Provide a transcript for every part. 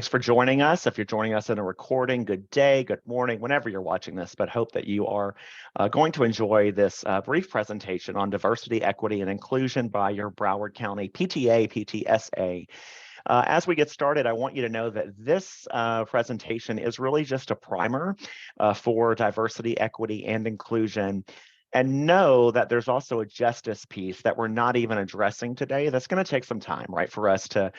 Thanks for joining us. If you're joining us in a recording, good day, good morning, whenever you're watching this, but hope that you are going to enjoy this brief presentation on diversity, equity, and inclusion by your Broward County PTA. As we get started, I want you to know that this presentation is really just a primer for diversity, equity, and inclusion. And know that there's also a justice piece that we're not even addressing today. That's going to take some time, right, for us to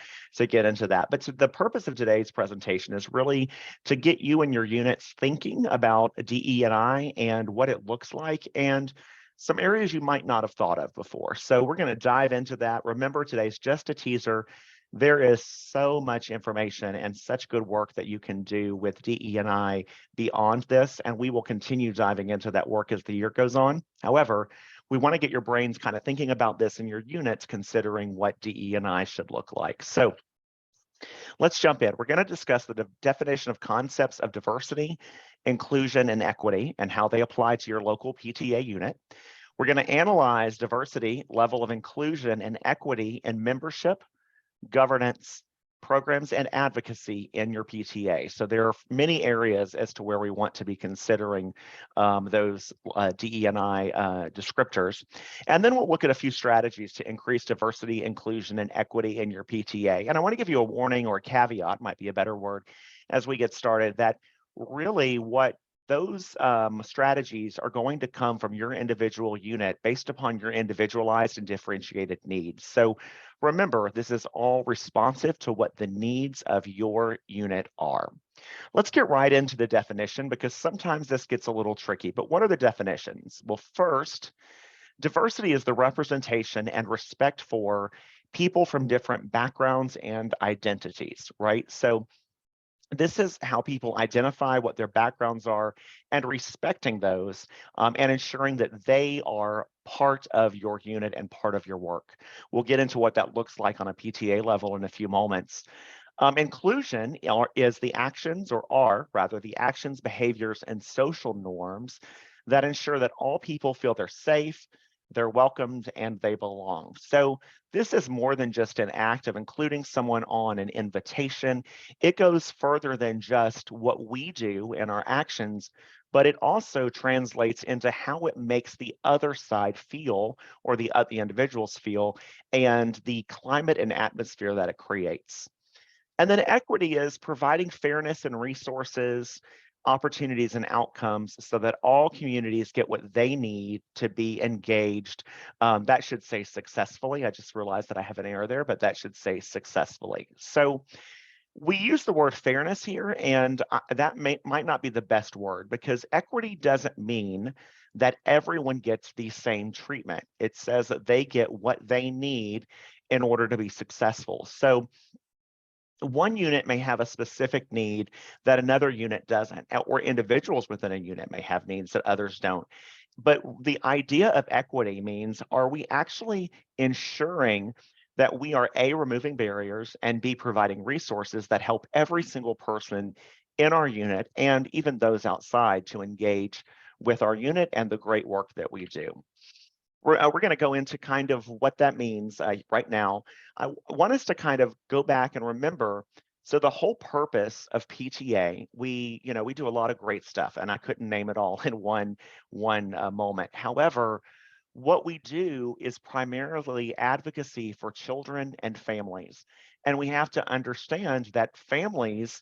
get into that. But the purpose of today's presentation is really to get you and your units thinking about DE&I and what it looks like and some areas you might not have thought of before. So we're going to dive into that. Remember, today's just a teaser. There is so much information and such good work that you can do with DE&I beyond this, and we will continue diving into that work as the year goes on. However, we want to get your brains kind of thinking about this in your units, considering what DE&I should look like. So let's jump in. We're going to discuss the definition of concepts of diversity, inclusion, and equity, and how they apply to your local PTA unit. We're going to analyze diversity, level of inclusion, and equity in membership, governance, programs, and advocacy in your PTA. So there are many areas as to where we want to be considering those DE&I descriptors. And then we'll look at a few strategies to increase diversity, inclusion, and equity in your PTA. And I want to give you a warning, or a caveat, might be a better word, as we get started, that really what those strategies are going to come from your individual unit based upon your individualized and differentiated needs. So remember, this is all responsive to what the needs of your unit are. Let's get right into the definition, because sometimes this gets a little tricky. But what are the definitions? Well, first, diversity is the representation and respect for people from different backgrounds and identities, right? So this is how people identify what their backgrounds are and respecting those and ensuring that they are part of your unit and part of your work. We'll get into what that looks like on a PTA level in a few moments. Inclusion is the actions, or are rather the actions, behaviors, and social norms that ensure that all people feel they're safe, they're welcomed, and they belong. So this is more than just an act of including someone on an invitation. It goes further than just what we do in our actions, but it also translates into how it makes the other side feel, or the individuals feel, and the climate and atmosphere that it creates. And then equity is providing fairness and resources, opportunities, and outcomes so that all communities get what they need to be engaged. That should say successfully. I just realized that I have an error there, but that should say successfully. So we use the word fairness here, and that might not be the best word, because equity doesn't mean that everyone gets the same treatment. It says that they get what they need in order to be successful. So one unit may have a specific need that another unit doesn't, or individuals within a unit may have needs that others don't. But the idea of equity means, are we actually ensuring that we are A, removing barriers, and B, providing resources that help every single person in our unit and even those outside to engage with our unit and the great work that we do. We're going to go into kind of what that means right now. I want us to kind of go back and remember, so the whole purpose of PTA, we do a lot of great stuff, and I couldn't name it all in one moment. However, what we do is primarily advocacy for children and families. And we have to understand that families,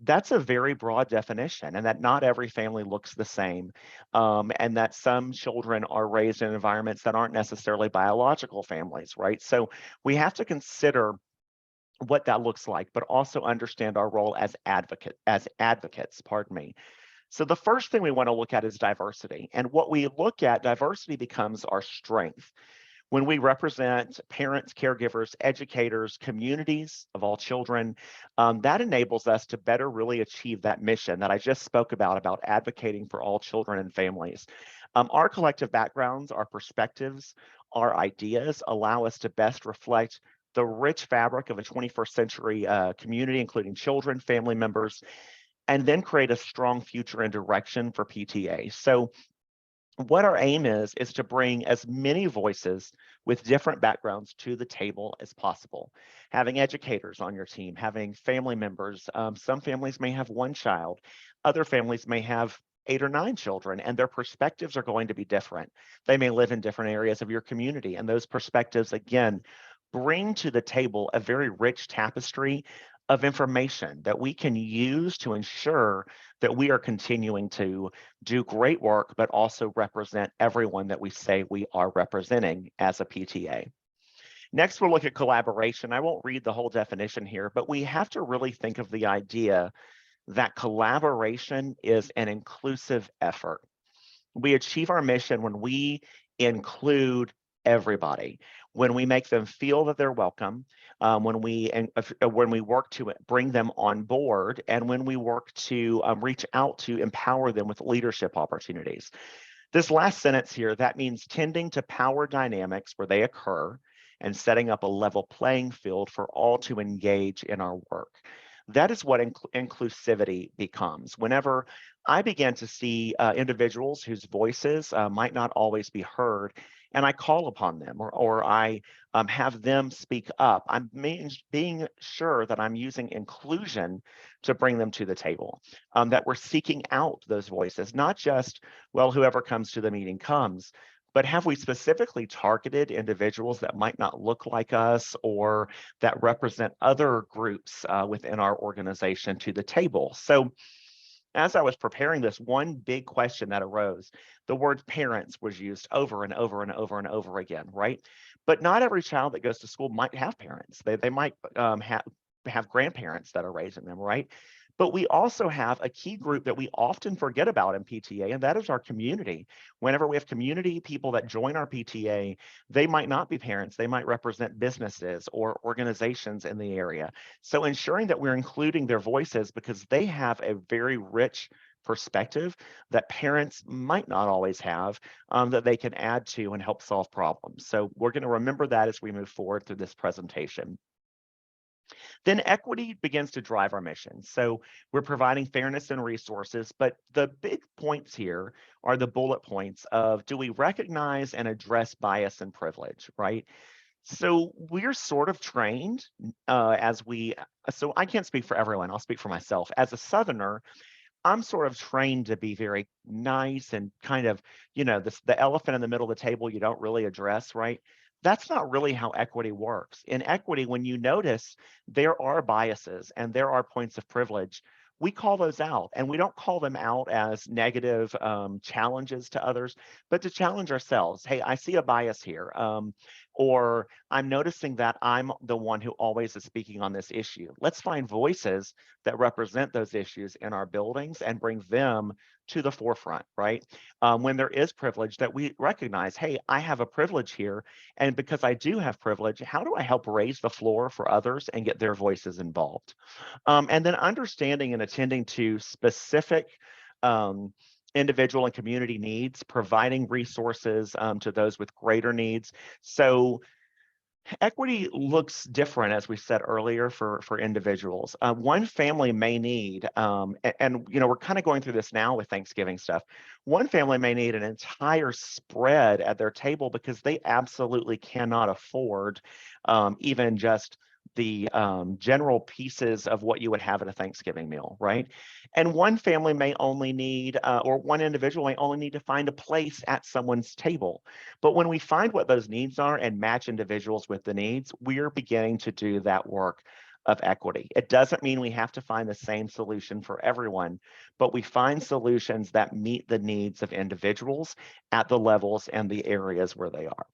that's a very broad definition, and that not every family looks the same, and that some children are raised in environments that aren't necessarily biological families, right? So we have to consider what that looks like, but also understand our role as advocates, pardon me. So the first thing we want to look at is diversity. And what we look at, diversity becomes our strength. When we represent parents, caregivers, educators, communities of all children, that enables us to better really achieve that mission that I just spoke about advocating for all children and families. Our collective backgrounds, our perspectives, our ideas allow us to best reflect the rich fabric of a 21st century community, including children, family members, and then create a strong future and direction for PTA. So what our aim is to bring as many voices with different backgrounds to the table as possible. Having educators on your team, having family members. Some families may have one child, other families may have 8 or 9 children, and their perspectives are going to be different. They may live in different areas of your community, and those perspectives, again, bring to the table a very rich tapestry of information that we can use to ensure that we are continuing to do great work, but also represent everyone that we say we are representing as a PTA. Next, we'll look at collaboration. I won't read the whole definition here, but we have to really think of the idea that collaboration is an inclusive effort. We achieve our mission when we include everybody, when we make them feel that they're welcome, when we work to bring them on board, and when we work to reach out to empower them with leadership opportunities. This last sentence here, that means tending to power dynamics where they occur and setting up a level playing field for all to engage in our work. That is what inclusivity becomes. Whenever I began to see individuals whose voices might not always be heard, and I call upon them or I have them speak up, I'm being sure that I'm using inclusion to bring them to the table, that we're seeking out those voices, not just, well, whoever comes to the meeting comes, but have we specifically targeted individuals that might not look like us or that represent other groups within our organization to the table? So as I was preparing this, one big question that arose, the word parents was used over and over and over and over again, right? But not every child that goes to school might have parents. They might have grandparents that are raising them, right? But we also have a key group that we often forget about in PTA, and that is our community. Whenever we have community people that join our PTA, they might not be parents. They might represent businesses or organizations in the area. So ensuring that we're including their voices because they have a very rich perspective that parents might not always have, that they can add to and help solve problems. So we're going to remember that as we move forward through this presentation. Then equity begins to drive our mission. So we're providing fairness and resources, but the big points here are the bullet points of, do we recognize and address bias and privilege, right? So we're sort of trained so I can't speak for everyone, I'll speak for myself. As a Southerner, I'm sort of trained to be very nice and kind of, the elephant in the middle of the table you don't really address, right? That's not really how equity works. In equity, when you notice there are biases and there are points of privilege, we call those out, and we don't call them out as negative challenges to others, but to challenge ourselves. Hey, I see a bias here. Or I'm noticing that I'm the one who always is speaking on this issue. Let's find voices that represent those issues in our buildings and bring them to the forefront, right? When there is privilege, that we recognize, hey, I have a privilege here. And because I do have privilege, how do I help raise the floor for others and get their voices involved? And then understanding and attending to specific individual and community needs, providing resources to those with greater needs. So equity looks different, as we said earlier, for individuals. One family may need, and we're kind of going through this now with Thanksgiving stuff. One family may need an entire spread at their table because they absolutely cannot afford even just the general pieces of what you would have at a Thanksgiving meal, right? And one family may only need, or one individual may only need to find a place at someone's table. But when we find what those needs are and match individuals with the needs, we're beginning to do that work of equity. It doesn't mean we have to find the same solution for everyone, but we find solutions that meet the needs of individuals at the levels and the areas where they are.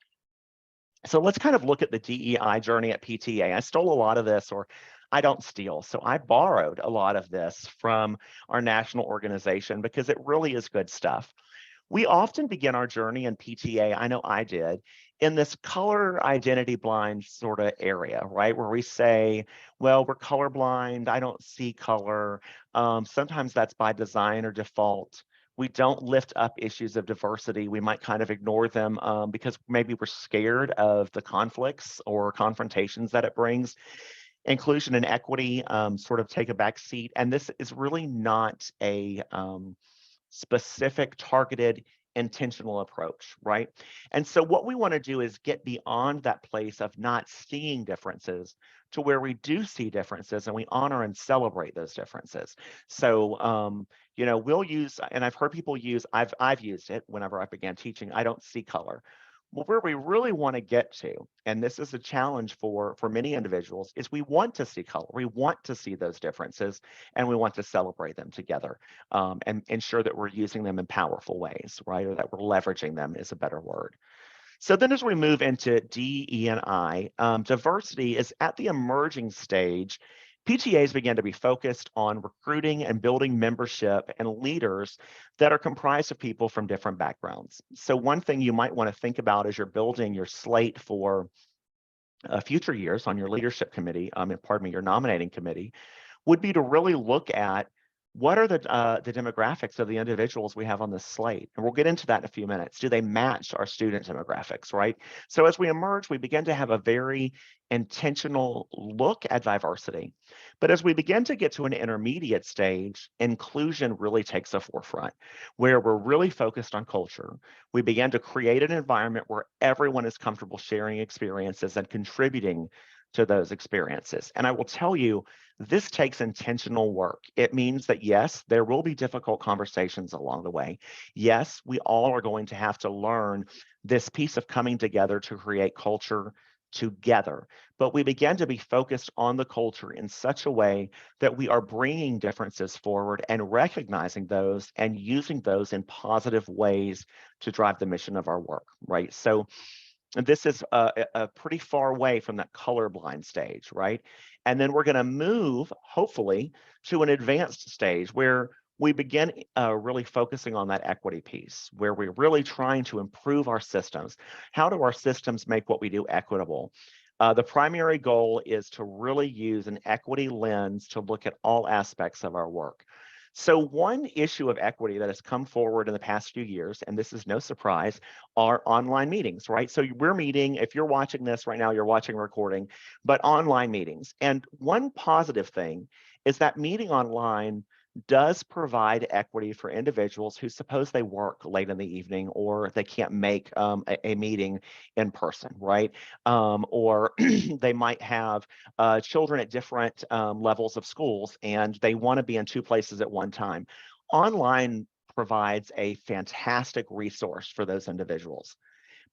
So let's kind of look at the DEI journey at PTA. I stole a lot of this, or I don't steal. So I borrowed a lot of this from our national organization because it really is good stuff. We often begin our journey in PTA, I know I did, in this color identity blind sort of area, right? Where we say, well, we're colorblind, I don't see color. Sometimes that's by design or default. We don't lift up issues of diversity. We might kind of ignore them because maybe we're scared of the conflicts or confrontations that it brings. Inclusion and equity sort of take a back seat. And this is really not a specific targeted intentional approach, right? And so what we want to do is get beyond that place of not seeing differences to where we do see differences and we honor and celebrate those differences. So, we'll use, and I've heard people use, I've used it whenever I began teaching, I don't see color. Well, where we really want to get to, and this is a challenge for many individuals, is we want to see color. We want to see those differences, and we want to celebrate them together, and ensure that we're using them in powerful ways, right? Or that we're leveraging them is a better word. So then as we move into D, E, and I, diversity is at the emerging stage. PTAs began to be focused on recruiting and building membership and leaders that are comprised of people from different backgrounds. So one thing you might want to think about as you're building your slate for future years on your leadership committee, your nominating committee, would be to really look at what are the demographics of the individuals we have on this slate? And we'll get into that in a few minutes. Do they match our student demographics, right? So as we emerge, we begin to have a very intentional look at diversity. But as we begin to get to an intermediate stage, inclusion really takes a forefront, where we're really focused on culture. We begin to create an environment where everyone is comfortable sharing experiences and contributing to those experiences. And I will tell you, this takes intentional work. It means that, yes, there will be difficult conversations along the way. Yes, we all are going to have to learn this piece of coming together to create culture together. But we begin to be focused on the culture in such a way that we are bringing differences forward and recognizing those and using those in positive ways to drive the mission of our work, right? So this is a pretty far away from that colorblind stage, right? And then we're going to move, hopefully, to an advanced stage where we begin really focusing on that equity piece, where we're really trying to improve our systems. How do our systems make what we do equitable? The primary goal is to really use an equity lens to look at all aspects of our work. So one issue of equity that has come forward in the past few years, and this is no surprise, are online meetings, right? So we're meeting, if you're watching this right now, you're watching a recording, but online meetings. And one positive thing is that meeting online does provide equity for individuals who suppose they work late in the evening or they can't make a meeting in person, right? Or they might have children at different levels of schools and they want to be in two places at one time. Online provides a fantastic resource for those individuals.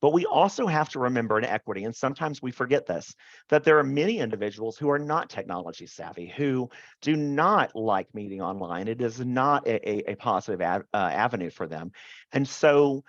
But we also have to remember in equity, and sometimes we forget this, that there are many individuals who are not technology savvy, who do not like meeting online. It is not a positive avenue for them. And so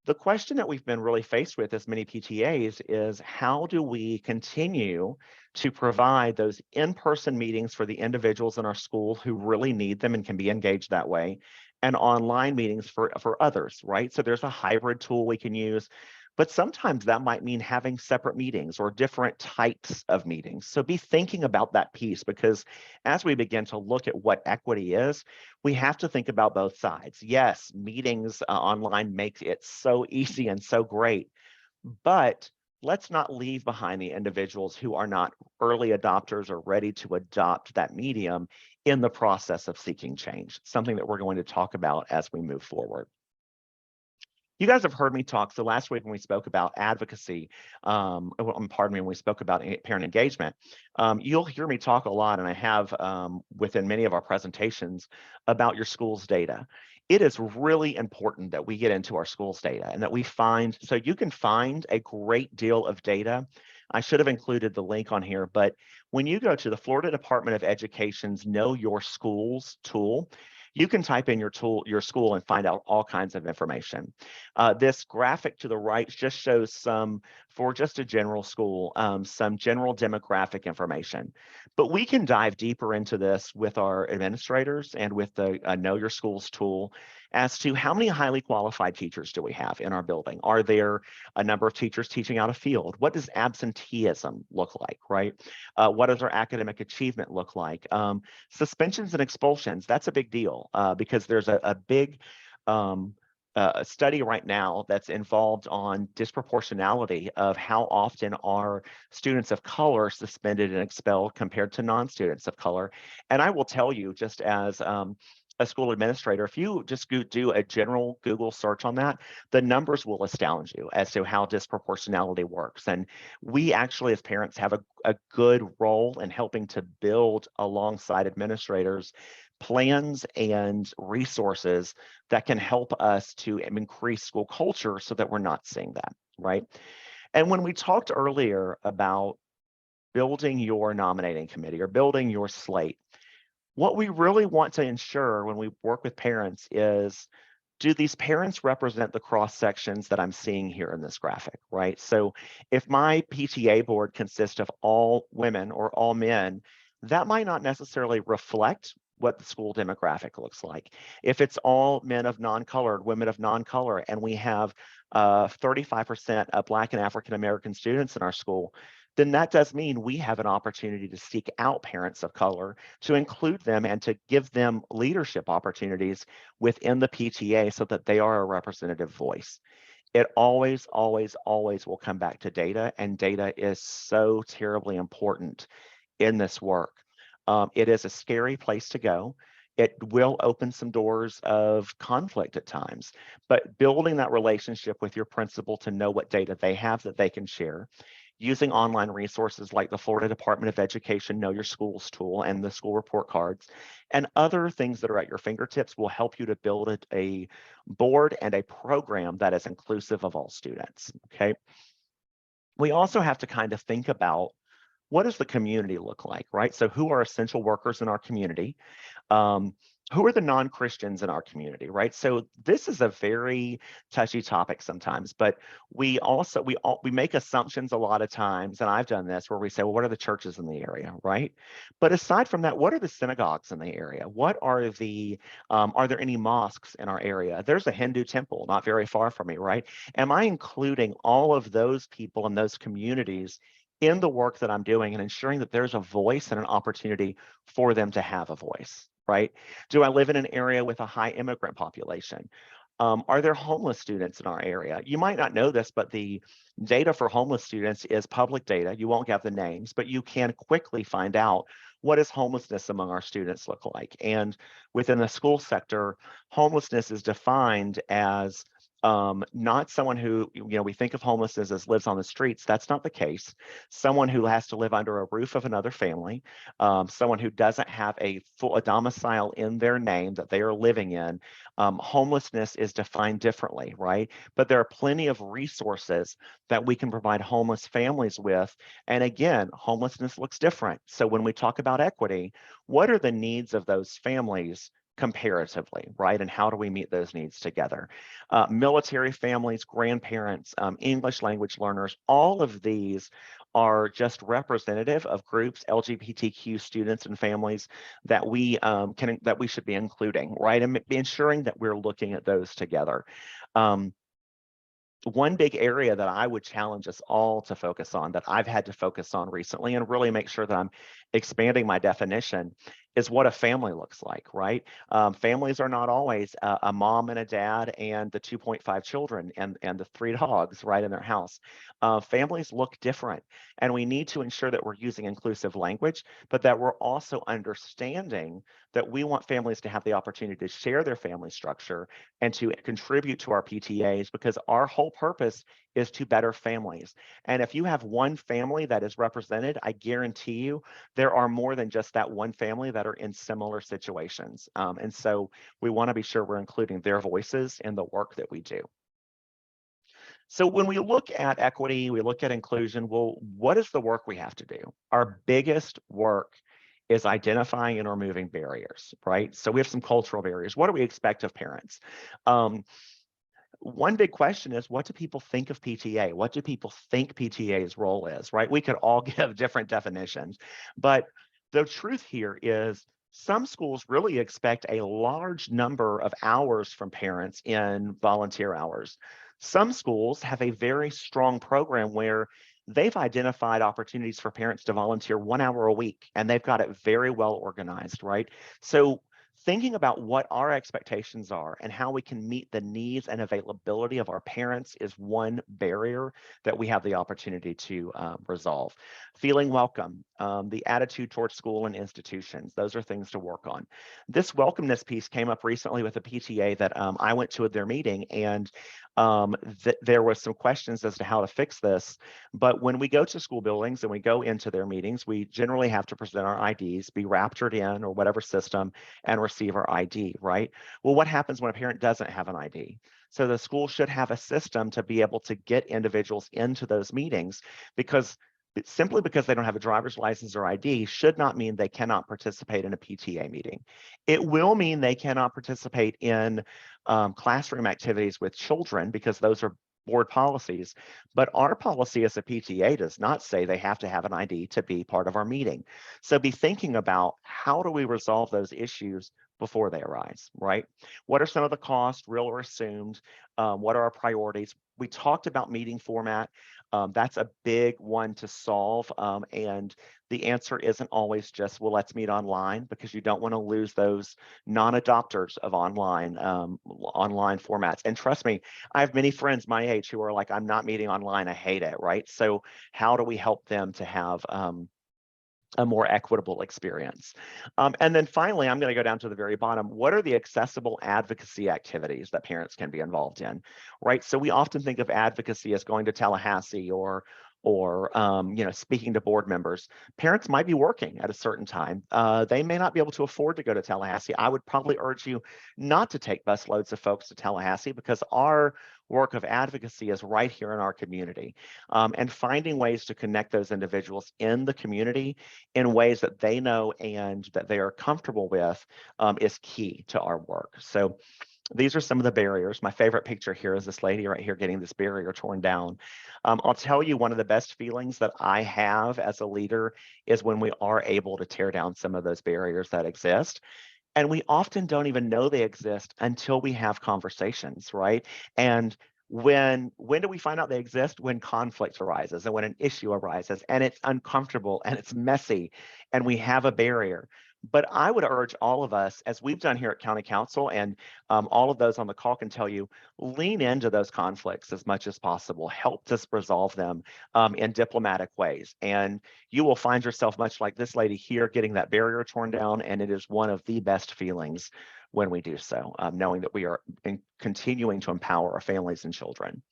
the question that we've been really faced with as many PTAs is how do we continue to provide those in-person meetings for the individuals in our school who really need them and can be engaged that way, and online meetings for others, right? So there's a hybrid tool we can use, but sometimes that might mean having separate meetings or different types of meetings. So be thinking about that piece, because as we begin to look at what equity is, we have to think about both sides. Yes, meetings online make it so easy and so great, but let's not leave behind the individuals who are not early adopters or ready to adopt that medium in the process of seeking change, something that we're going to talk about as we move forward. You guys have heard me talk. So last week when we spoke about advocacy, when we spoke about parent engagement, you'll hear me talk a lot, and I have within many of our presentations about your school's data. It is really important that we get into our school's data and that we find, so you can find a great deal of data. I should have included the link on here, but when you go to the Florida Department of Education's Know Your Schools tool, you can type in your school and find out all kinds of information. This graphic to the right just shows for just a general school, some general demographic information. But we can dive deeper into this with our administrators and with the Know Your Schools tool as to how many highly qualified teachers do we have in our building? Are there a number of teachers teaching out of field? What does absenteeism look like, right? What does our academic achievement look like? Suspensions and expulsions, that's a big deal because there's a big study right now that's involved on disproportionality of how often are students of color suspended and expelled compared to non-students of color. And I will tell you, just as a school administrator, if you just do a general Google search on that, the numbers will astound you as to how disproportionality works. And we actually, as parents, have a good role in helping to build alongside administrators plans and resources that can help us to increase school culture so that we're not seeing that, right? And when we talked earlier about building your nominating committee or building your slate, what we really want to ensure when we work with parents is, do these parents represent the cross sections that I'm seeing here in this graphic, right? So if my PTA board consists of all women or all men, that might not necessarily reflect what the school demographic looks like. If it's all men of non-colored, women of non-color, and we have 35% of Black and African American students in our school, then that does mean we have an opportunity to seek out parents of color, to include them and to give them leadership opportunities within the PTA so that they are a representative voice. It always, always, always will come back to data, and data is so terribly important in this work. It is a scary place to go. It will open some doors of conflict at times, but building that relationship with your principal to know what data they have that they can share, using online resources like the Florida Department of Education Know Your Schools tool and the school report cards, and other things that are at your fingertips will help you to build a board and a program that is inclusive of all students, okay? We also have to kind of think about, what does the community look like, right? So who are essential workers in our community? Um, who are the non-Christians in our community, right? So this is a very touchy topic sometimes, but we make assumptions a lot of times, and I've done this, where we say, well, what are the churches in the area, right? But aside from that, what are the synagogues in the area? What are are there any mosques in our area? There's a Hindu temple not very far from me, right? Am I including all of those people in those communities in the work that I'm doing and ensuring that there's a voice and an opportunity for them to have a voice, right? Do I live in an area with a high immigrant population? Are there homeless students in our area? You might not know this, but the data for homeless students is public data. You won't get the names, but you can quickly find out, what does homelessness among our students look like? And within the school sector, homelessness is defined as not someone who, we think of homelessness as lives on the streets. That's not the case. Someone who has to live under a roof of another family, someone who doesn't have a domicile in their name that they are living in. Homelessness is defined differently, right? But there are plenty of resources that we can provide homeless families with. And again, homelessness looks different. So when we talk about equity, what are the needs of those families comparatively, right? And how do we meet those needs together? Military families, grandparents, English language learners, all of these are just representative of groups, LGBTQ students and families, that we should be including, right? And ensuring that we're looking at those together. One big area that I would challenge us all to focus on, that I've had to focus on recently and really make sure that I'm expanding my definition, is what a family looks like, right? Families are not always a mom and a dad and the 2.5 children and the 3 dogs, right, in their house. Families look different, and we need to ensure that we're using inclusive language, but that we're also understanding that we want families to have the opportunity to share their family structure and to contribute to our PTAs, because our whole purpose is to better families. And if you have one family that is represented, I guarantee you there are more than just that one family that are in similar situations. And so we want to be sure we're including their voices in the work that we do. So when we look at equity, we look at inclusion, well, what is the work we have to do? Our biggest work is identifying and removing barriers, right? So we have some cultural barriers. What do we expect of parents? One big question is, what do people think of PTA? What do people think PTA's role is, right? We could all give different definitions, but the truth here is some schools really expect a large number of hours from parents in volunteer hours. Some schools have a very strong program where they've identified opportunities for parents to volunteer 1 hour a week, and they've got it very well organized, right? So Thinking about what our expectations are and how we can meet the needs and availability of our parents is one barrier that we have the opportunity to resolve. Feeling welcome, the attitude towards school and institutions, those are things to work on. This welcomeness piece came up recently with a PTA that I went to at their meeting, and there was some questions as to how to fix this. But when we go to school buildings and we go into their meetings, we generally have to present our IDs, be raptured in or whatever system, and receive our ID, right? Well, what happens when a parent doesn't have an ID? So the school should have a system to be able to get individuals into those meetings, because simply because they don't have a driver's license or ID should not mean they cannot participate in a PTA meeting. It will mean they cannot participate in classroom activities with children, because those are board policies, but our policy as a PTA does not say they have to have an ID to be part of our meeting. So be thinking about, how do we resolve those issues before they arise, right? What are some of the costs, real or assumed? What are our priorities? We talked about meeting format. That's a big one to solve, and the answer isn't always just, well, let's meet online, because you don't want to lose those non-adopters of online formats. And trust me, I have many friends my age who are like, I'm not meeting online, I hate it, right? So how do we help them to have a more equitable experience? And then finally, I'm going to go down to the very bottom. What are the accessible advocacy activities that parents can be involved in, right? So we often think of advocacy as going to Tallahassee or speaking to board members. Parents might be working at a certain time. They may not be able to afford to go to Tallahassee. I would probably urge you not to take busloads of folks to Tallahassee, because our work of advocacy is right here in our community. And finding ways to connect those individuals in the community in ways that they know and that they are comfortable with is key to our work. So these are some of the barriers. My favorite picture here is this lady right here getting this barrier torn down. I'll tell you, one of the best feelings that I have as a leader is when we are able to tear down some of those barriers that exist. And we often don't even know they exist until we have conversations, right? And when do we find out they exist? When conflict arises and when an issue arises and it's uncomfortable and it's messy and we have a barrier. But I would urge all of us, as we've done here at County Council, and all of those on the call can tell you, lean into those conflicts as much as possible. Help us resolve them in diplomatic ways. And you will find yourself much like this lady here, getting that barrier torn down. And it is one of the best feelings when we do so, knowing that we are continuing to empower our families and children.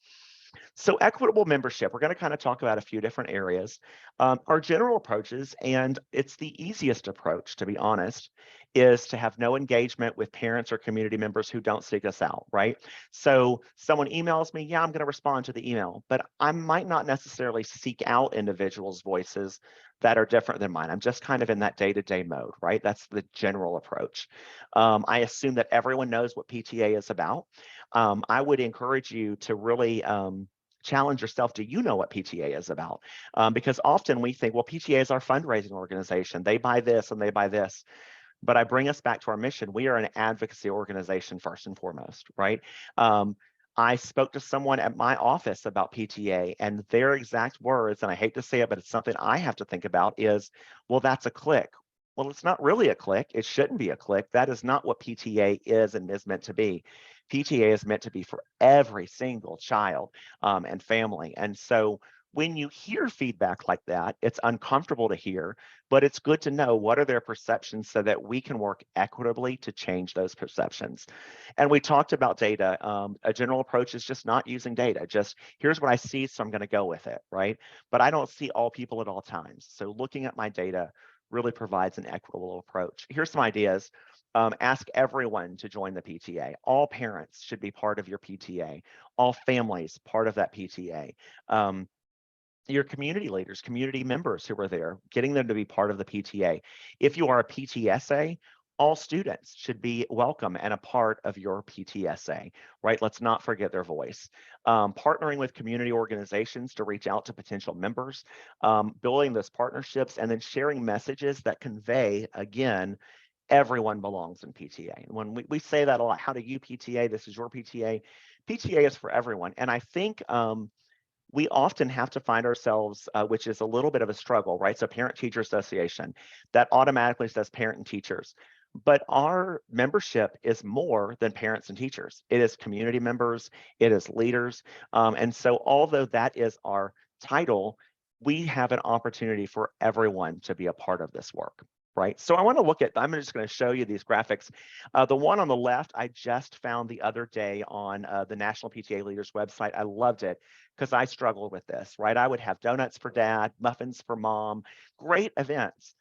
So equitable membership, we're going to kind of talk about a few different areas. Our general approaches, and it's the easiest approach, to be honest, is to have no engagement with parents or community members who don't seek us out, right? So someone emails me, yeah, I'm going to respond to the email, but I might not necessarily seek out individuals' voices that are different than mine. I'm just kind of in that day-to-day mode, right? That's the general approach. I assume that everyone knows what PTA is about. I would encourage you to really challenge yourself. Do you know what PTA is about? Because often we think, well, PTA is our fundraising organization. They buy this and they buy this. But I bring us back to our mission. We are an advocacy organization first and foremost, right? I spoke to someone at my office about PTA, and their exact words, and I hate to say it, but it's something I have to think about, is, well, that's a clique. Well, it's not really a clique. It shouldn't be a clique. That is not what PTA is and is meant to be. PTA is meant to be for every single child and family. And so when you hear feedback like that, it's uncomfortable to hear, but it's good to know what are their perceptions so that we can work equitably to change those perceptions. And we talked about data. A general approach is just not using data. Just here's what I see, so I'm going to go with it, right? But I don't see all people at all times. So looking at my data really provides an equitable approach. Here's some ideas. Ask everyone to join the PTA. All parents should be part of your PTA. All families part of that PTA. Your community leaders, community members who are there, getting them to be part of the PTA. If you are a PTSA, all students should be welcome and a part of your PTSA, right? Let's not forget their voice. Partnering with community organizations to reach out to potential members, building those partnerships, and then sharing messages that convey, again, everyone belongs in PTA. And when we say that a lot, how do you PTA? This is your PTA. PTA is for everyone. And I think we often have to find ourselves, which is a little bit of a struggle, right? So Parent Teacher Association, that automatically says parent and teachers. But our membership is more than parents and teachers. It is community members, it is leaders. And so although that is our title, we have an opportunity for everyone to be a part of this work. Right. So I want to look at, I'm just going to show you these graphics. The one on the left, I just found the other day on the National PTA Leaders website. I loved it because I struggled with this, right? I would have donuts for dad, muffins for mom, great events.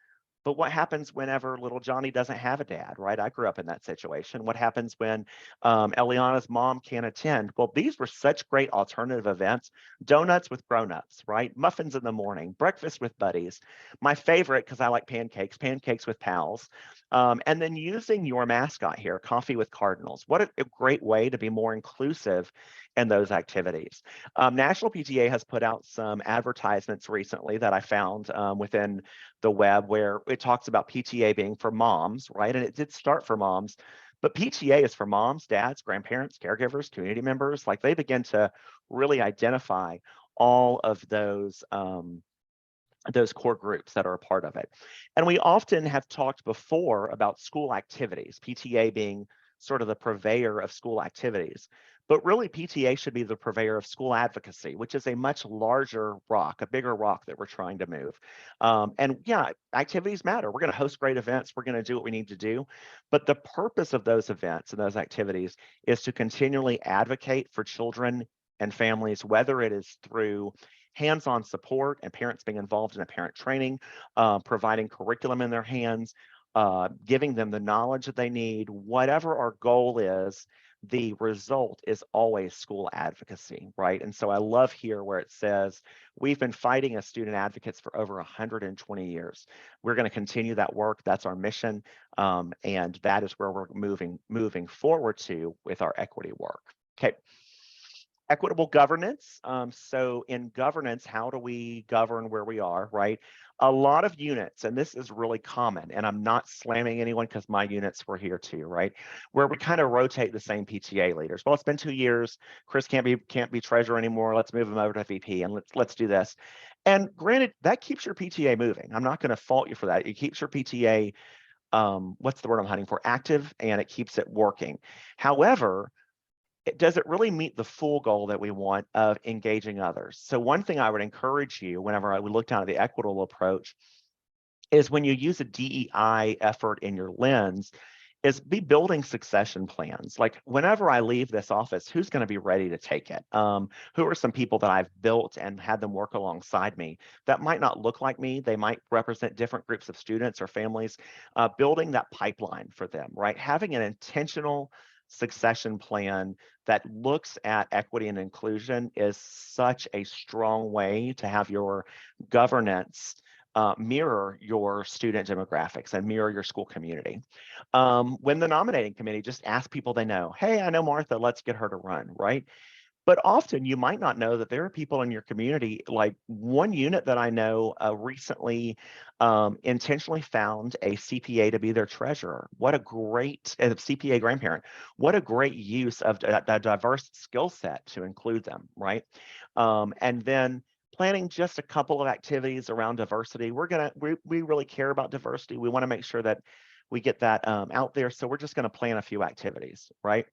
But what happens whenever little Johnny doesn't have a dad, right? I grew up in that situation. What happens when Eliana's mom can't attend? Well, these were such great alternative events. Donuts with grown-ups, right? Muffins in the morning, breakfast with buddies. My favorite, because I like pancakes, pancakes with pals. And then using your mascot here, Coffee with Cardinals. What a great way to be more inclusive in those activities. National PTA has put out some advertisements recently that I found within the web where it talks about PTA being for moms, right? And it did start for moms, but PTA is for moms, dads, grandparents, caregivers, community members. Like they begin to really identify all of those core groups that are a part of it. And we often have talked before about school activities, PTA being sort of the purveyor of school activities. But really, PTA should be the purveyor of school advocacy, which is a much larger rock, a bigger rock that we're trying to move. And yeah, activities matter. We're going to host great events. We're going to do what we need to do. But the purpose of those events and those activities is to continually advocate for children and families, whether it is through hands-on support and parents being involved in a parent training, providing curriculum in their hands, giving them the knowledge that they need. Whatever our goal is, the result is always school advocacy, right? And so I love here where it says, we've been fighting as student advocates for over 120 years. We're going to continue that work. That's our mission. And that is where we're moving forward to with our equity work. Okay. Equitable governance. So in governance, how do we govern where we are, right? A lot of units, and this is really common, and I'm not slamming anyone because my units were here too, right? Where we kind of rotate the same PTA leaders. Well, it's been 2 years. Chris can't be treasurer anymore. Let's move him over to VP and let's do this. And granted, that keeps your PTA moving. I'm not going to fault you for that. It keeps your PTA, what's the word I'm hunting for? Active, and it keeps it working. However, does it really meet the full goal that we want of engaging others? So one thing I would encourage you whenever I would look down at the equitable approach is when you use a DEI effort in your lens, is be building succession plans. Like whenever I leave this office, who's going to be ready to take it? Who are some people that I've built and had them work alongside me that might not look like me? They might represent different groups of students or families. Building that pipeline for them, right? Having an intentional succession plan that looks at equity and inclusion is such a strong way to have your governance mirror your student demographics and mirror your school community. When the nominating committee, just ask people they know, hey, I know Martha, let's get her to run, right? But often you might not know that there are people in your community, like one unit that I know recently intentionally found a CPA to be their treasurer. What a great CPA grandparent. What a great use of that diverse skill set to include them, right? And then planning just a couple of activities around diversity. We really care about diversity. We want to make sure that we get that out there. So we're just going to plan a few activities, right?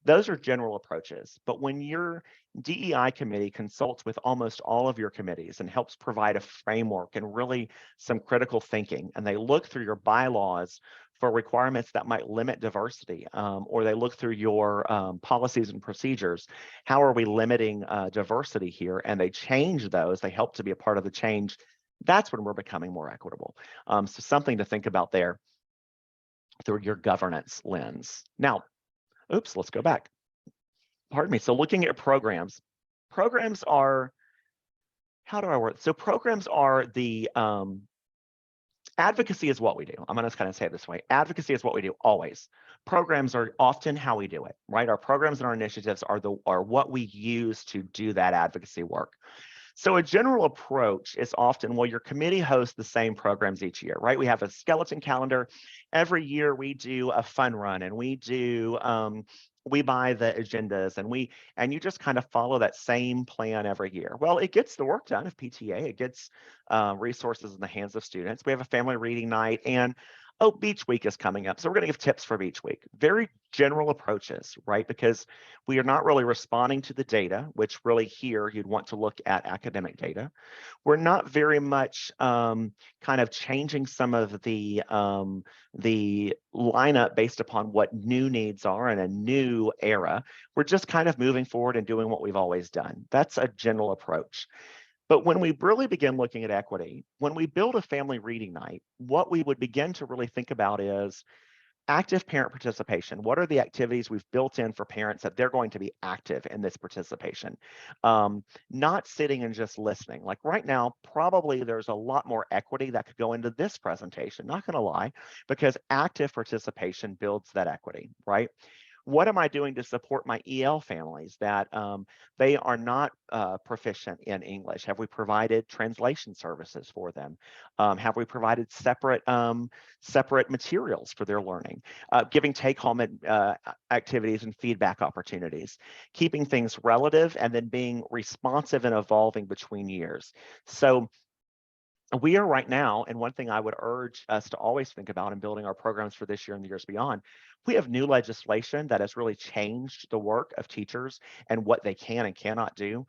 Those are general approaches, but when your DEI committee consults with almost all of your committees and helps provide a framework and really some critical thinking, and they look through your bylaws for requirements that might limit diversity, or they look through your policies and procedures, how are we limiting diversity here? And they change those, they help to be a part of the change. That's when we're becoming more equitable. So something to think about there through your governance lens. Now, oops, let's go back. Pardon me. So looking at programs are, how do I word? So programs are the, advocacy is what we do. I'm going to kind of say it this way. Advocacy is what we do always. Programs are often how we do it, right? Our programs and our initiatives are what we use to do that advocacy work. So a general approach is often, well, your committee hosts the same programs each year, right? We have a skeleton calendar. Every year we do a fun run and we buy the agendas and you just kind of follow that same plan every year. Well, it gets the work done of PTA. It gets resources in the hands of students. We have a family reading night, and Oh, Beach Week is coming up, so we're going to give tips for Beach Week. Very general approaches, right? Because we are not really responding to the data, which really here you'd want to look at academic data. We're not very much kind of changing some of the lineup based upon what new needs are in a new era. We're just kind of moving forward and doing what we've always done. That's a general approach. But when we really begin looking at equity, when we build a family reading night, what we would begin to really think about is active parent participation. What are the activities we've built in for parents that they're going to be active in this participation? Not sitting and just listening. Like right now, probably there's a lot more equity that could go into this presentation, not going to lie, because active participation builds that equity, right? What am I doing to support my EL families that they are not proficient in English? Have we provided translation services for them? Have we provided separate materials for their learning? Giving take-home activities and feedback opportunities, keeping things relative, and then being responsive and evolving between years. So we are right now, and one thing I would urge us to always think about in building our programs for this year and the years beyond, we have new legislation that has really changed the work of teachers and what they can and cannot do.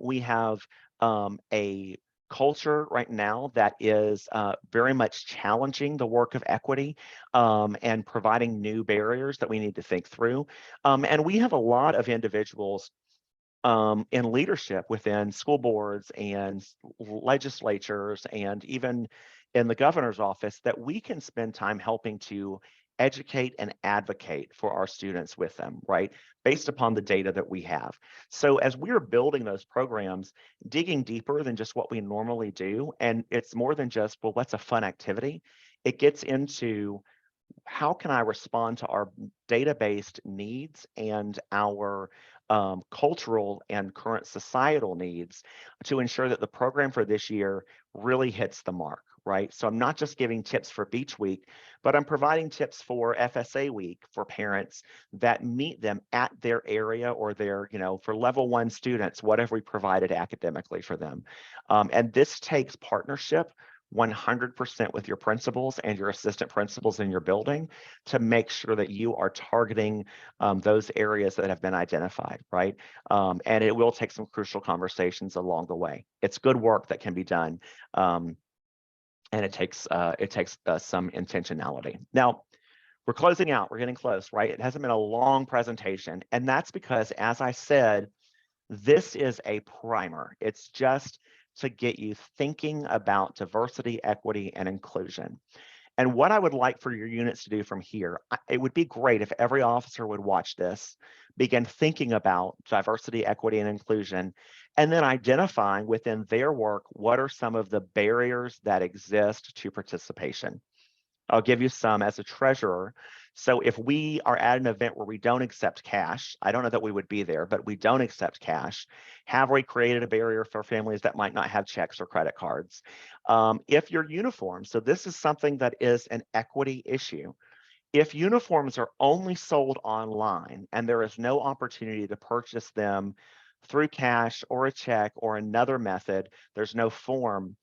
We have a culture right now that is very much challenging the work of equity and providing new barriers that we need to think through. And we have a lot of individuals in leadership within school boards and legislatures and even in the governor's office that we can spend time helping to educate and advocate for our students with them, right? Based upon the data that we have. So as we're building those programs, digging deeper than just what we normally do, and it's more than just, well, what's a fun activity? It gets into how can I respond to our data-based needs and our cultural and current societal needs to ensure that the program for this year really hits the mark, right? So I'm not just giving tips for Beach Week, but I'm providing tips for FSA Week for parents that meet them at their area or their, for level 1 students, what have we provided academically for them? And this takes partnership 100% with your principals and your assistant principals in your building to make sure that you are targeting those areas that have been identified, right? And it will take some crucial conversations along the way. It's good work that can be done, and it takes some intentionality. Now, we're closing out. We're getting close, right? It hasn't been a long presentation, and that's because, as I said, this is a primer. It's just to get you thinking about diversity, equity, and inclusion. And what I would like for your units to do from here, it would be great if every officer would watch this, begin thinking about diversity, equity, and inclusion, and then identifying within their work, what are some of the barriers that exist to participation. I'll give you some as a treasurer. So if we are at an event where we don't accept cash, I don't know that we would be there, but we don't accept cash, have we created a barrier for families that might not have checks or credit cards? If your uniform, so this is something that is an equity issue. If uniforms are only sold online and there is no opportunity to purchase them through cash or a check or another method, there's no form.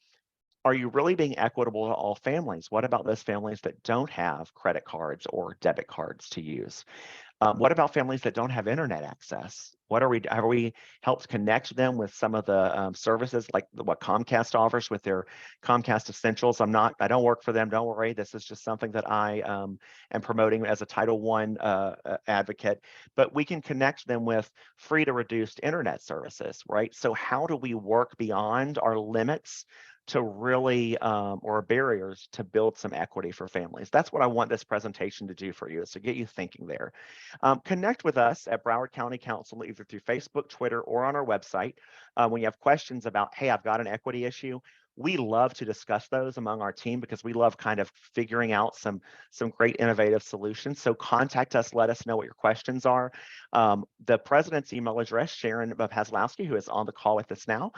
Are you really being equitable to all families? What about those families that don't have credit cards or debit cards to use? What about families that don't have internet access? Have we helped connect them with some of the services like what Comcast offers with their Comcast Essentials? I don't work for them, don't worry. This is just something that I am promoting as a Title I advocate, but we can connect them with free to reduced internet services, right? So how do we work beyond our limits to really, or barriers to build some equity for families? That's what I want this presentation to do for you, is to get you thinking there. Connect with us at Broward County Council, either through Facebook, Twitter, or on our website. When you have questions about, hey, I've got an equity issue, we love to discuss those among our team because we love kind of figuring out some great innovative solutions. So contact us, let us know what your questions are. The president's email address, Sharon Paslowski, who is on the call with us now,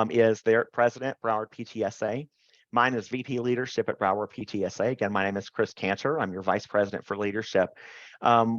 is their president, Broward PTSA. Mine is VP Leadership at Broward PTSA. Again, my name is Chris Cantor. I'm your Vice President for Leadership.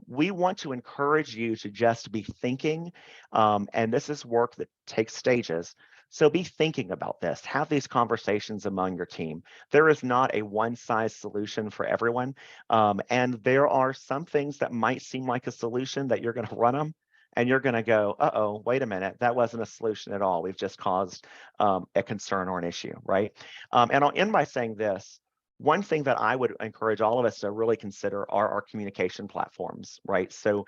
We want to encourage you to just be thinking, and this is work that takes stages. So be thinking about this. Have these conversations among your team. There is not a one-size solution for everyone. And there are some things that might seem like a solution that you're going to run them and you're going to go, uh-oh, wait a minute, that wasn't a solution at all. We've just caused a concern or an issue, right? And I'll end by saying this. One thing that I would encourage all of us to really consider are our communication platforms, right? So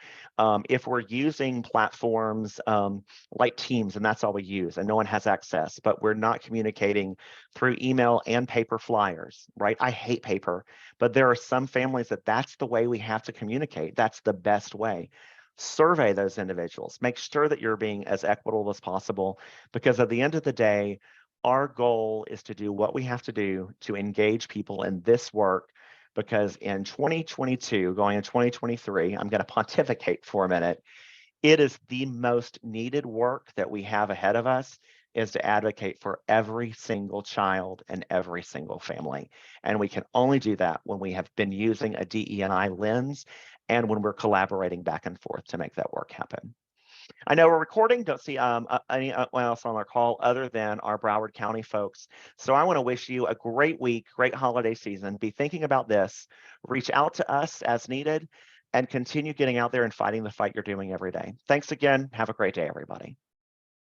if we're using platforms like Teams, and that's all we use, and no one has access, but we're not communicating through email and paper flyers, right? I hate paper, but there are some families that that's the way we have to communicate. That's the best way. Survey those individuals. Make sure that you're being as equitable as possible, because at the end of the day, our goal is to do what we have to do to engage people in this work, because in 2022, going in 2023, I'm going to pontificate for a minute, it is the most needed work that we have ahead of us, is to advocate for every single child and every single family. And we can only do that when we have been using a DE&I lens and when we're collaborating back and forth to make that work happen. I know we're recording, don't see anyone else on our call other than our Broward County folks. So I want to wish you a great week, great holiday season. Be thinking about this, reach out to us as needed, and continue getting out there and fighting the fight you're doing every day. Thanks again. Have a great day, everybody.